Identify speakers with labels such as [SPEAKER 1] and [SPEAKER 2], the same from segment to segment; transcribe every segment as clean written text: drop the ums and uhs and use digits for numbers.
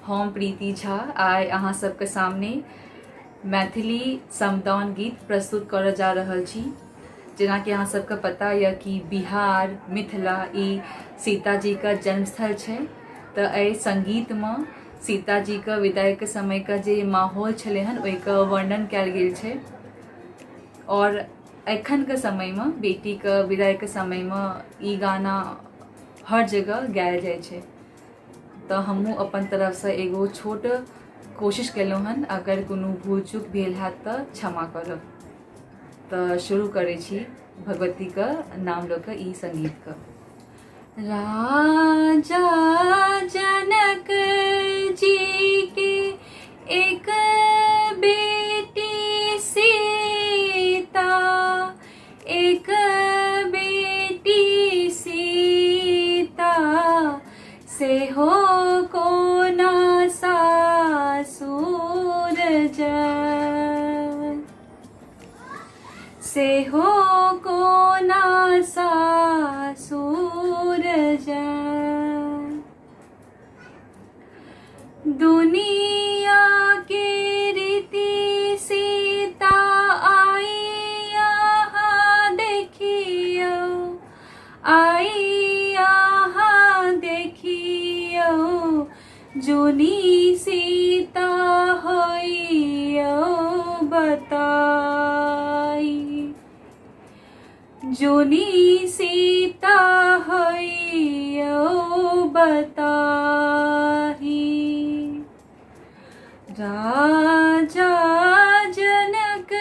[SPEAKER 1] हम प्रीति झा आइ अहाँ सबके सामने मैथिली समदाउन गीत प्रस्तुत करऽ जा रहल छी। जेना कि अहाँ सबके पता यऽ कि बिहार मिथिला ई सीताजी का जन्मस्थल छै, तऽ एहि संगीतमे सीताजी के विदाई के समय का जे माहौल छलै हन ओहिके वर्णन कयल गेल छै। और एखन के समय में बेटी के विदाई के समय में ई गाना हर जगह गायल जाइ छै। तऽ हमहूँ अपन तरफ से एगो छोट कोशिश केलहुँ हन, अगर कोनो भूल चूक भेल हैत तऽ क्षमा करब। तऽ शुरू करै छी भगवती के नाम लऽ कऽ ई संगीत के। राजा जनक जी के एक बेटी सीता, एक बेटी सीता, से हो कोना सासुर जन, से हो कोना सासुर जन। दुनिया के रीति सीता आई यहाँ देखियो, आई यहाँ देखियो, जोनी सीता होइयो बताई, जोनी सीता होइयो बताही। राजा जनक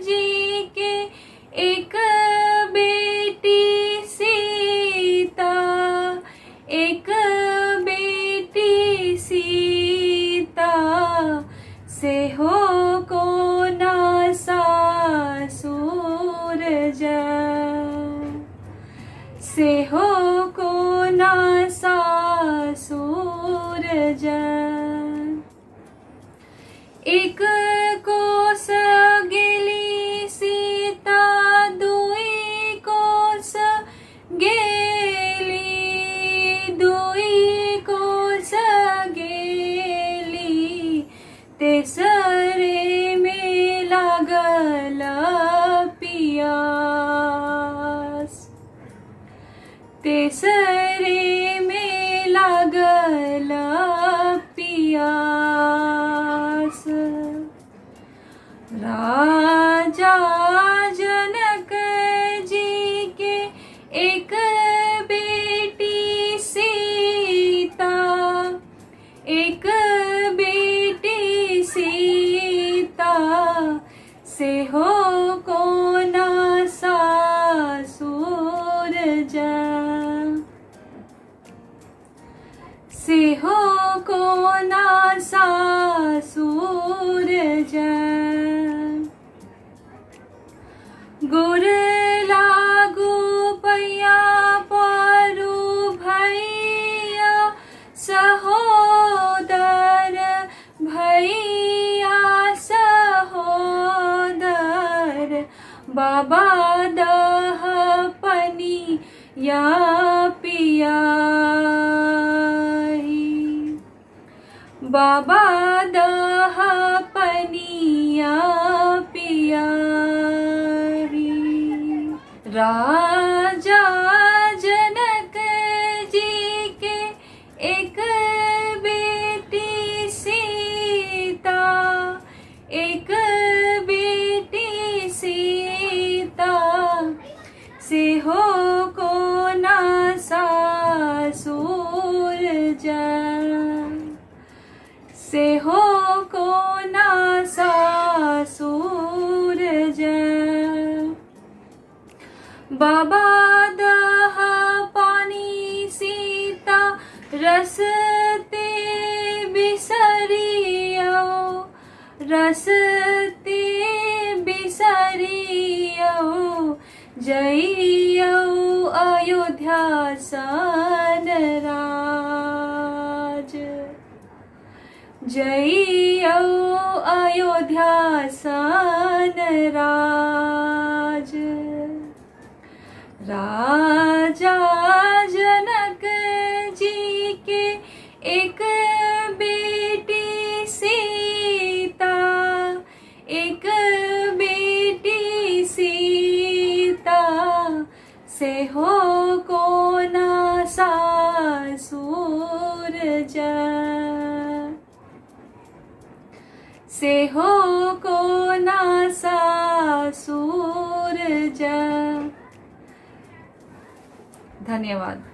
[SPEAKER 1] जी के एक बेटी सीता, एक बेटी सीता, से हो कोना सासुर जन, से हो कोना सासुर जन। एक कोस गेली सीता, दुई कोस गेली, दुई कोस गेली, तेसरे में लागल पियास, तेसरे में लागल पियास। राजा जनक जी के एक बेटी सीता, एक बेटी सीता, से हो कोना सासुर जन, से हो कोना सासुर जन। गोर लागू पैया परू भैया सहोदर, भैया सहोदर, बाबा दह पनी या पियाही, बाबा दह पनिया पियाही। राजा जनक जी के एक बेटी सीता, एक बेटी सीता, से हो कोना सासुर जन, से हो कोना सासुर जन। बाबा दह पानी सीता, रसते बिसरियो, रसते बिसरियो, जइयो अयोध्या सन राज, जइयो अयोध्या सन राज। राजा जनक जी के एक बेटी से हो को नासा सूरज। धन्यवाद।